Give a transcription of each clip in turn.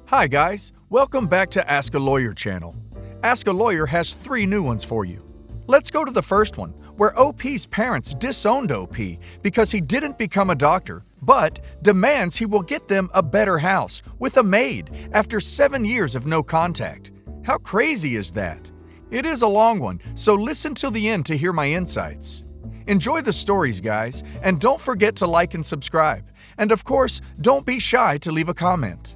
Hi guys, welcome back to Ask a Lawyer channel. Ask a Lawyer has 3 new ones for you. Let's go to the first one, where OP's parents disowned OP because he didn't become a doctor, but demands he will get them a better house with a maid after 7 years of no contact. How crazy is that? It is a long one, so listen till the end to hear my insights. Enjoy the stories, guys, and don't forget to like and subscribe. And of course, don't be shy to leave a comment.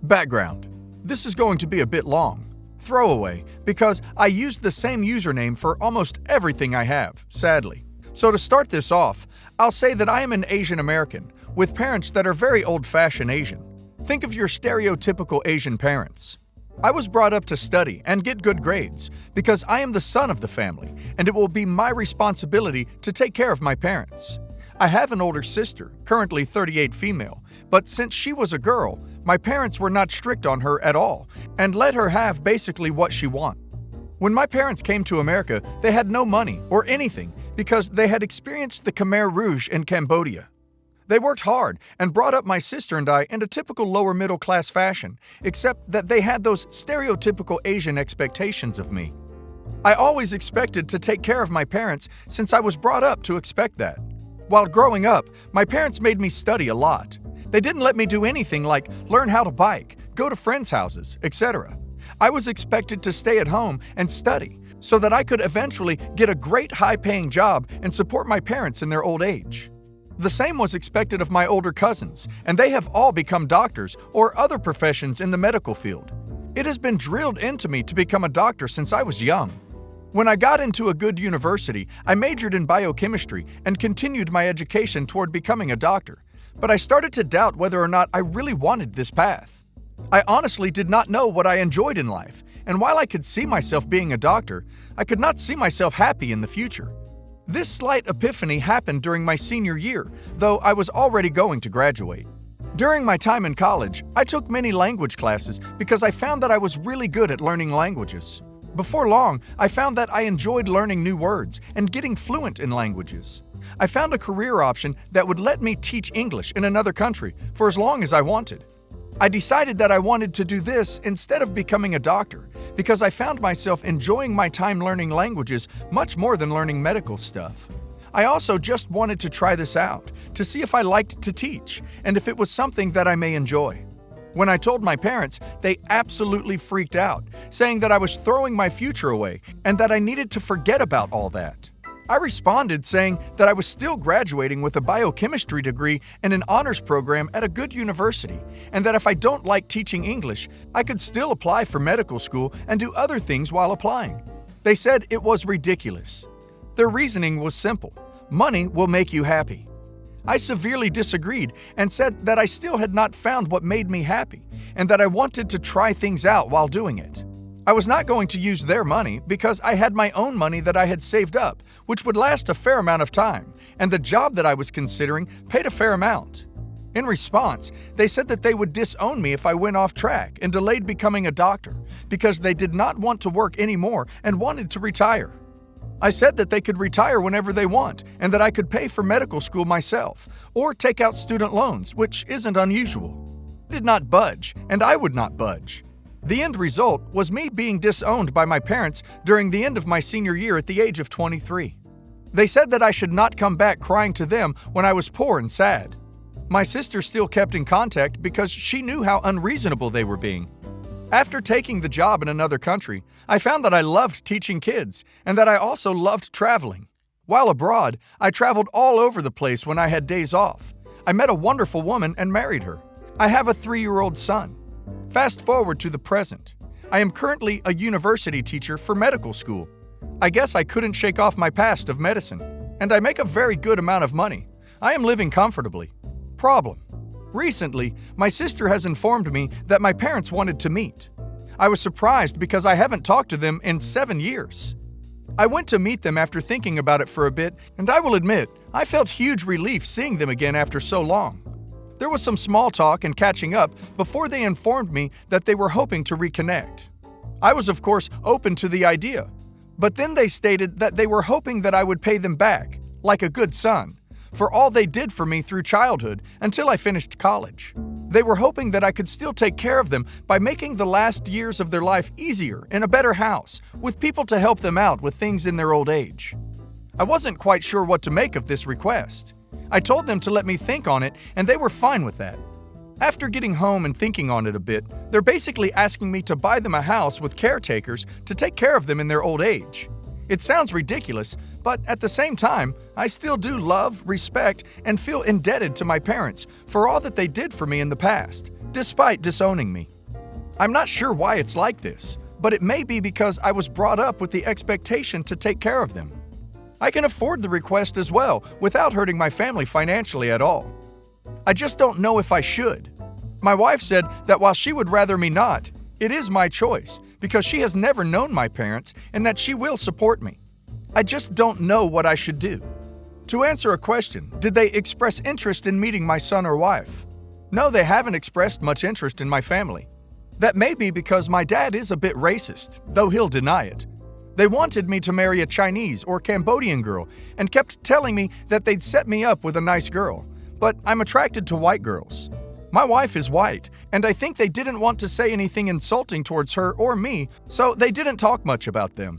Background. This is going to be a bit long. Throwaway, because I used the same username for almost everything I have, sadly. So to start this off, I'll say that I am an Asian American, with parents that are very old-fashioned Asian. Think of your stereotypical Asian parents. I was brought up to study and get good grades, because I am the son of the family, and it will be my responsibility to take care of my parents. I have an older sister, currently 38 female, but since she was a girl, my parents were not strict on her at all and let her have basically what she wanted. When my parents came to America, they had no money or anything because they had experienced the Khmer Rouge in Cambodia. They worked hard and brought up my sister and I in a typical lower middle class fashion, except that they had those stereotypical Asian expectations of me. I always expected to take care of my parents since I was brought up to expect that. While growing up, my parents made me study a lot. They didn't let me do anything like learn how to bike, go to friends' houses, etc. I was expected to stay at home and study so that I could eventually get a great high-paying job and support my parents in their old age. The same was expected of my older cousins, and they have all become doctors or other professions in the medical field. It has been drilled into me to become a doctor since I was young. When I got into a good university, I majored in biochemistry and continued my education toward becoming a doctor. But I started to doubt whether or not I really wanted this path. I honestly did not know what I enjoyed in life, and while I could see myself being a doctor, I could not see myself happy in the future. This slight epiphany happened during my senior year, though I was already going to graduate. During my time in college, I took many language classes because I found that I was really good at learning languages. Before long, I found that I enjoyed learning new words and getting fluent in languages. I found a career option that would let me teach English in another country for as long as I wanted. I decided that I wanted to do this instead of becoming a doctor because I found myself enjoying my time learning languages much more than learning medical stuff. I also just wanted to try this out to see if I liked to teach and if it was something that I may enjoy. When I told my parents, they absolutely freaked out, saying that I was throwing my future away and that I needed to forget about all that. I responded saying that I was still graduating with a biochemistry degree and an honors program at a good university, and that if I don't like teaching English, I could still apply for medical school and do other things while applying. They said it was ridiculous. Their reasoning was simple: money will make you happy. I severely disagreed and said that I still had not found what made me happy, and that I wanted to try things out while doing it. I was not going to use their money because I had my own money that I had saved up, which would last a fair amount of time, and the job that I was considering paid a fair amount. In response, they said that they would disown me if I went off track and delayed becoming a doctor because they did not want to work anymore and wanted to retire. I said that they could retire whenever they want and that I could pay for medical school myself or take out student loans, which isn't unusual. They did not budge, and I would not budge. The end result was me being disowned by my parents during the end of my senior year at the age of 23. They said that I should not come back crying to them when I was poor and sad. My sister still kept in contact because she knew how unreasonable they were being. After taking the job in another country, I found that I loved teaching kids and that I also loved traveling. While abroad, I traveled all over the place when I had days off. I met a wonderful woman and married her. I have a 3-year-old son. Fast forward to the present. I am currently a university teacher for medical school. I guess I couldn't shake off my past of medicine, and I make a very good amount of money. I am living comfortably. Problem. Recently, my sister has informed me that my parents wanted to meet. I was surprised because I haven't talked to them in 7 years. I went to meet them after thinking about it for a bit, and I will admit, I felt huge relief seeing them again after so long. There was some small talk and catching up before they informed me that they were hoping to reconnect. I was, of course, open to the idea, but then they stated that they were hoping that I would pay them back, like a good son, for all they did for me through childhood until I finished college. They were hoping that I could still take care of them by making the last years of their life easier in a better house, with people to help them out with things in their old age. I wasn't quite sure what to make of this request. I told them to let me think on it, and they were fine with that. After getting home and thinking on it a bit, they're basically asking me to buy them a house with caretakers to take care of them in their old age. It sounds ridiculous, but at the same time, I still do love, respect, and feel indebted to my parents for all that they did for me in the past, despite disowning me. I'm not sure why it's like this, but it may be because I was brought up with the expectation to take care of them. I can afford the request as well without hurting my family financially at all. I just don't know if I should. My wife said that while she would rather me not, it is my choice because she has never known my parents and that she will support me. I just don't know what I should do. To answer a question, did they express interest in meeting my son or wife? No, they haven't expressed much interest in my family. That may be because my dad is a bit racist, though he'll deny it. They wanted me to marry a Chinese or Cambodian girl and kept telling me that they'd set me up with a nice girl, but I'm attracted to white girls. My wife is white, and I think they didn't want to say anything insulting towards her or me, so they didn't talk much about them.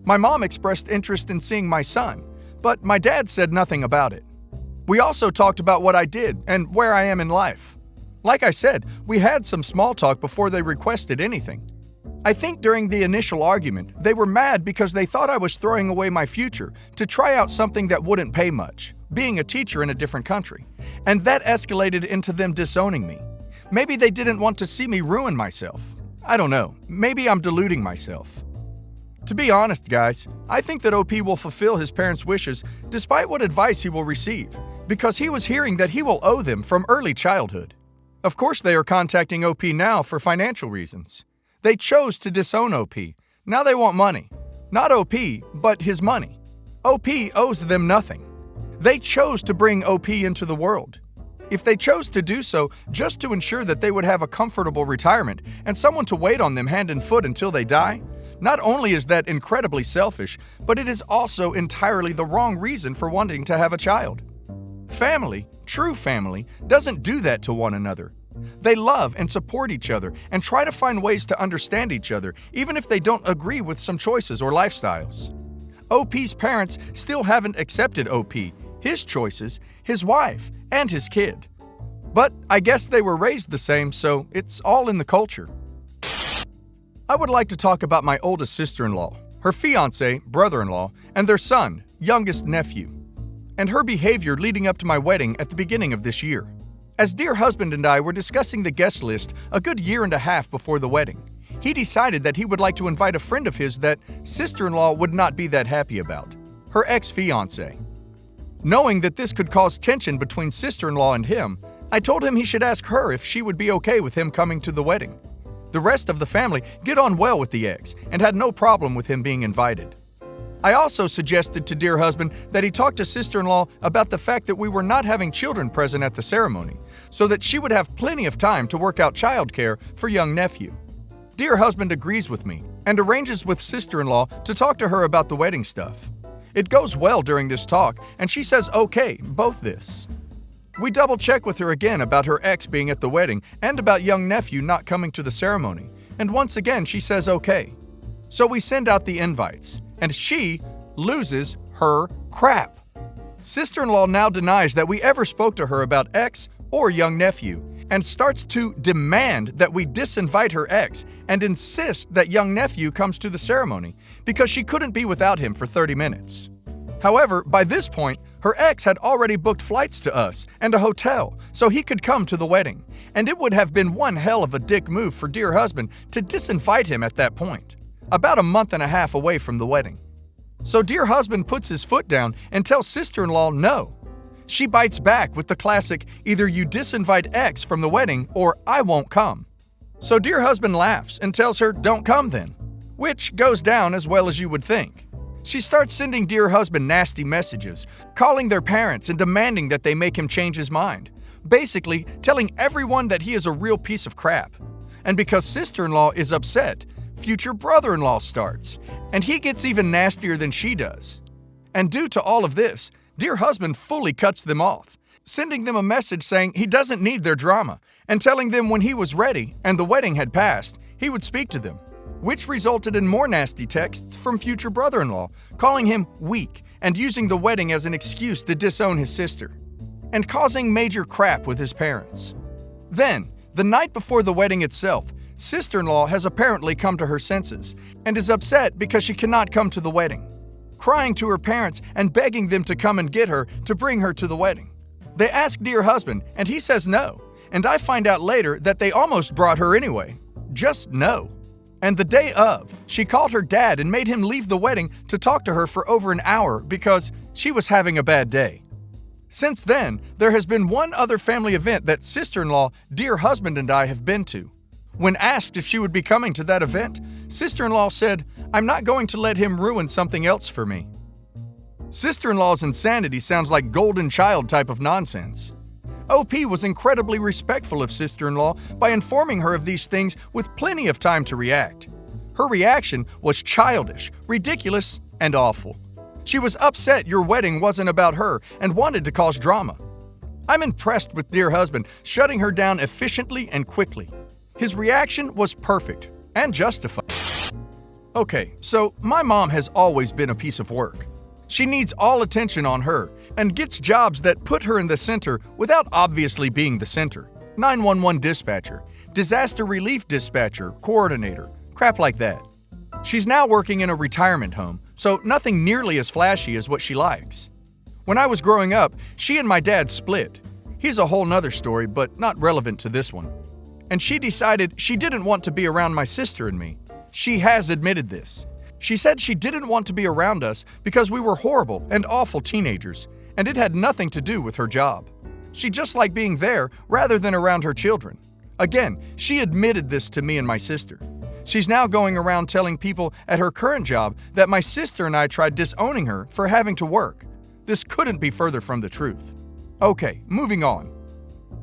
My mom expressed interest in seeing my son, but my dad said nothing about it. We also talked about what I did and where I am in life. Like I said, we had some small talk before they requested anything. I think during the initial argument, they were mad because they thought I was throwing away my future to try out something that wouldn't pay much, being a teacher in a different country, and that escalated into them disowning me. Maybe they didn't want to see me ruin myself. I don't know. Maybe I'm deluding myself. To be honest, guys, I think that OP will fulfill his parents' wishes despite what advice he will receive, because he was hearing that he will owe them from early childhood. Of course, they are contacting OP now for financial reasons. They chose to disown OP. Now they want money. Not OP, but his money. OP owes them nothing. They chose to bring OP into the world. If they chose to do so just to ensure that they would have a comfortable retirement and someone to wait on them hand and foot until they die, not only is that incredibly selfish, but it is also entirely the wrong reason for wanting to have a child. Family, true family, doesn't do that to one another. They love and support each other and try to find ways to understand each other, even if they don't agree with some choices or lifestyles. OP's parents still haven't accepted OP, his choices, his wife, and his kid. But I guess they were raised the same, so it's all in the culture. I would like to talk about my oldest sister-in-law, her fiancé, brother-in-law, and their son, youngest nephew, and her behavior leading up to my wedding at the beginning of this year. As dear husband and I were discussing the guest list a good year and a half before the wedding, he decided that he would like to invite a friend of his that sister-in-law would not be that happy about, her ex-fiancé. Knowing that this could cause tension between sister-in-law and him, I told him he should ask her if she would be okay with him coming to the wedding. The rest of the family get on well with the ex and had no problem with him being invited. I also suggested to dear husband that he talk to sister-in-law about the fact that we were not having children present at the ceremony, so that she would have plenty of time to work out childcare for young nephew. Dear husband agrees with me and arranges with sister-in-law to talk to her about the wedding stuff. It goes well during this talk, and she says okay, both this. We double-check with her again about her ex being at the wedding and about young nephew not coming to the ceremony, and once again she says okay. So we send out the invites, and she loses her crap. Sister-in-law now denies that we ever spoke to her about ex or young nephew, and starts to demand that we disinvite her ex and insist that young nephew comes to the ceremony because she couldn't be without him for 30 minutes. However, by this point, her ex had already booked flights to us and a hotel so he could come to the wedding, and it would have been one hell of a dick move for dear husband to disinvite him at that point, about a month and a half away from the wedding. So dear husband puts his foot down and tells sister-in-law no. She bites back with the classic, either you disinvite X from the wedding or I won't come. So dear husband laughs and tells her don't come then, which goes down as well as you would think. She starts sending dear husband nasty messages, calling their parents and demanding that they make him change his mind, basically telling everyone that he is a real piece of crap. And because sister-in-law is upset, future brother-in-law starts, and he gets even nastier than she does. And due to all of this, dear husband fully cuts them off, sending them a message saying he doesn't need their drama and telling them when he was ready and the wedding had passed, he would speak to them, which resulted in more nasty texts from future brother-in-law, calling him weak and using the wedding as an excuse to disown his sister, and causing major crap with his parents. Then, the night before the wedding itself, sister-in-law has apparently come to her senses and is upset because she cannot come to the wedding, crying to her parents and begging them to come and get her to bring her to the wedding. They ask dear husband and he says no, and I find out later that they almost brought her anyway. Just no. And the day of, she called her dad and made him leave the wedding to talk to her for over an hour because she was having a bad day. Since then, there has been one other family event that sister-in-law, dear husband, and I have been to. When asked if she would be coming to that event, sister-in-law said, "I'm not going to let him ruin something else for me." Sister-in-law's insanity sounds like golden child type of nonsense. OP was incredibly respectful of sister-in-law by informing her of these things with plenty of time to react. Her reaction was childish, ridiculous, and awful. She was upset your wedding wasn't about her and wanted to cause drama. I'm impressed with dear husband shutting her down efficiently and quickly. His reaction was perfect and justified. Okay, so my mom has always been a piece of work. She needs all attention on her and gets jobs that put her in the center without obviously being the center. 911 dispatcher, disaster relief dispatcher, coordinator, crap like that. She's now working in a retirement home, so nothing nearly as flashy as what she likes. When I was growing up, she and my dad split. He's a whole nother story, but not relevant to this one. And she decided she didn't want to be around my sister and me. She has admitted this. She said she didn't want to be around us because we were horrible and awful teenagers, and it had nothing to do with her job. She just liked being there rather than around her children. Again, she admitted this to me and my sister. She's now going around telling people at her current job that my sister and I tried disowning her for having to work. This couldn't be further from the truth. Okay, moving on.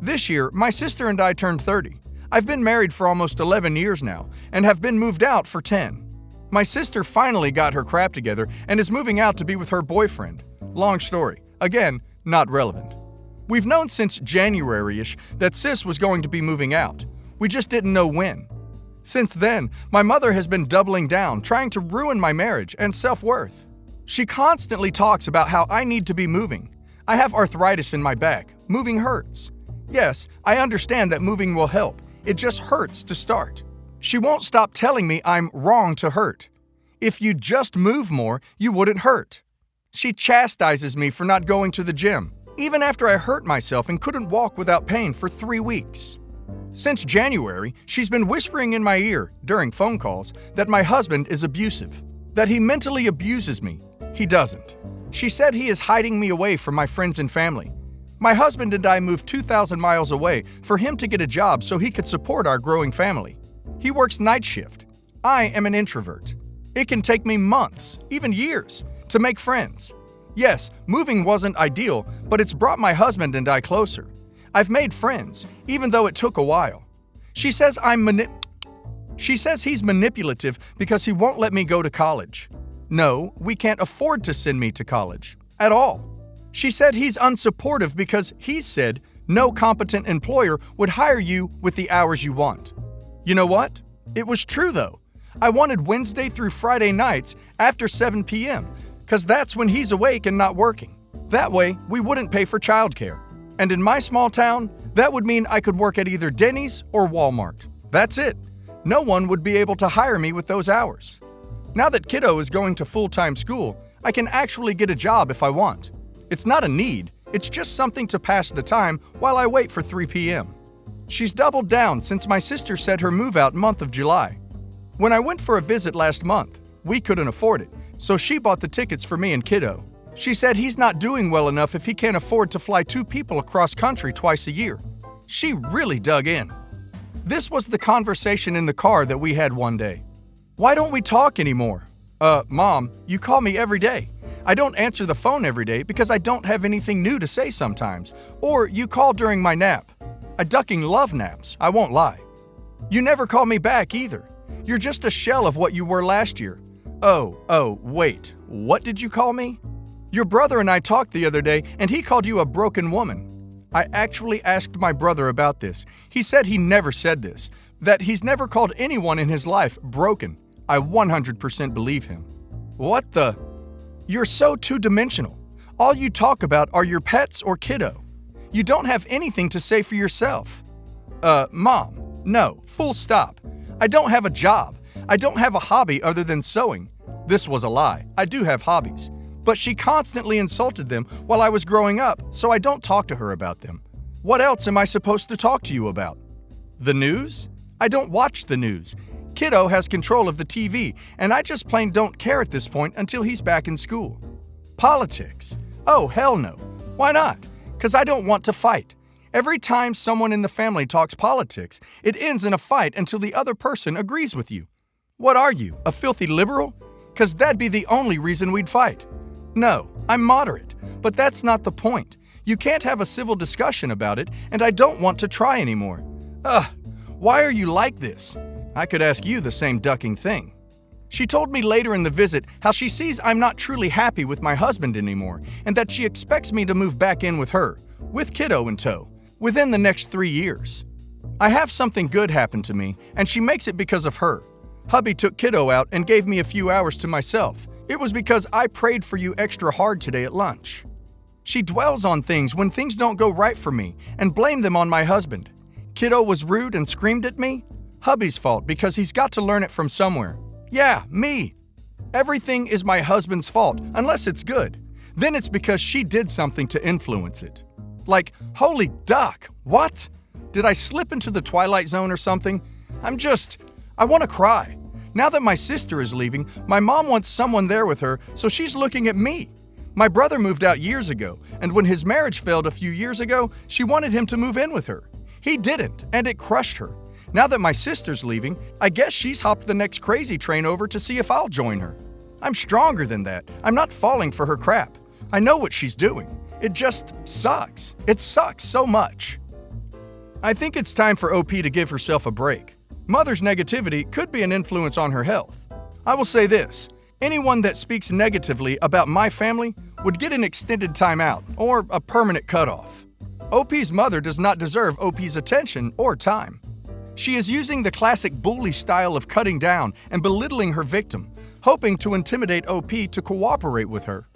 This year, my sister and I turned 30. I've been married for almost 11 years now and have been moved out for 10. My sister finally got her crap together and is moving out to be with her boyfriend. Long story. Again, not relevant. We've known since January-ish that sis was going to be moving out. We just didn't know when. Since then, my mother has been doubling down, trying to ruin my marriage and self-worth. She constantly talks about how I need to be moving. I have arthritis in my back. Moving hurts. Yes, I understand that moving will help. It just hurts to start. She won't stop telling me I'm wrong to hurt. If you just move more, you wouldn't hurt. She chastises me for not going to the gym, even after I hurt myself and couldn't walk without pain for 3 weeks. Since January, she's been whispering in my ear, during phone calls, that my husband is abusive, that he mentally abuses me. He doesn't. She said he is hiding me away from my friends and family. My husband and I moved 2,000 miles away for him to get a job so he could support our growing family. He works night shift. I am an introvert. It can take me months, even years, to make friends. Yes, moving wasn't ideal, but it's brought my husband and I closer. I've made friends, even though it took a while. She says he's manipulative because he won't let me go to college. No, we can't afford to send me to college. At all. She said he's unsupportive because he said no competent employer would hire you with the hours you want. You know what? It was true though. I wanted Wednesday through Friday nights after 7 p.m. because that's when he's awake and not working. That way, we wouldn't pay for childcare. And in my small town, that would mean I could work at either Denny's or Walmart. That's it. No one would be able to hire me with those hours. Now that kiddo is going to full-time school, I can actually get a job if I want. It's not a need, it's just something to pass the time while I wait for 3 p.m. She's doubled down since my sister said her move-out month of July. When I went for a visit last month, we couldn't afford it, so she bought the tickets for me and kiddo. She said he's not doing well enough if he can't afford to fly 2 people across country twice a year. She really dug in. This was the conversation in the car that we had one day. Why don't we talk anymore? Mom, you call me every day. I don't answer the phone every day because I don't have anything new to say sometimes. Or you call during my nap. I ducking love naps, I won't lie. You never call me back either. You're just a shell of what you were last year. Oh, wait, what did you call me? Your brother and I talked the other day, and he called you a broken woman. I actually asked my brother about this. He said he never said this, that he's never called anyone in his life broken. I 100% believe him. What the? You're so two-dimensional. All you talk about are your pets or kiddo. You don't have anything to say for yourself. Mom, no, full stop. I don't have a job. I don't have a hobby other than sewing. This was a lie. I do have hobbies. But she constantly insulted them while I was growing up, so I don't talk to her about them. What else am I supposed to talk to you about? The news? I don't watch the news. Kiddo has control of the TV, and I just plain don't care at this point until he's back in school. Politics? Oh, hell no. Why not? 'Cause I don't want to fight. Every time someone in the family talks politics, it ends in a fight until the other person agrees with you. What are you, a filthy liberal? 'Cause that'd be the only reason we'd fight. No, I'm moderate, but that's not the point. You can't have a civil discussion about it, and I don't want to try anymore. Ugh, why are you like this? I could ask you the same ducking thing. She told me later in the visit how she sees I'm not truly happy with my husband anymore, and that she expects me to move back in with her, with kiddo in tow, within the next 3 years. I have something good happen to me, and she makes it because of her. Hubby took kiddo out and gave me a few hours to myself. It was because I prayed for you extra hard today at lunch. She dwells on things when things don't go right for me and blame them on my husband. Kiddo was rude and screamed at me? Hubby's fault because he's got to learn it from somewhere. Yeah, me. Everything is my husband's fault unless it's good. Then it's because she did something to influence it. Like, holy duck, what? Did I slip into the Twilight Zone or something? I want to cry. Now that my sister is leaving, my mom wants someone there with her, so she's looking at me. My brother moved out years ago, and when his marriage failed a few years ago, she wanted him to move in with her. He didn't, and it crushed her. Now that my sister's leaving, I guess she's hopped the next crazy train over to see if I'll join her. I'm stronger than that. I'm not falling for her crap. I know what she's doing. It just sucks. It sucks so much. I think it's time for OP to give herself a break. Mother's negativity could be an influence on her health. I will say this, anyone that speaks negatively about my family would get an extended timeout or a permanent cutoff. OP's mother does not deserve OP's attention or time. She is using the classic bully style of cutting down and belittling her victim, hoping to intimidate OP to cooperate with her.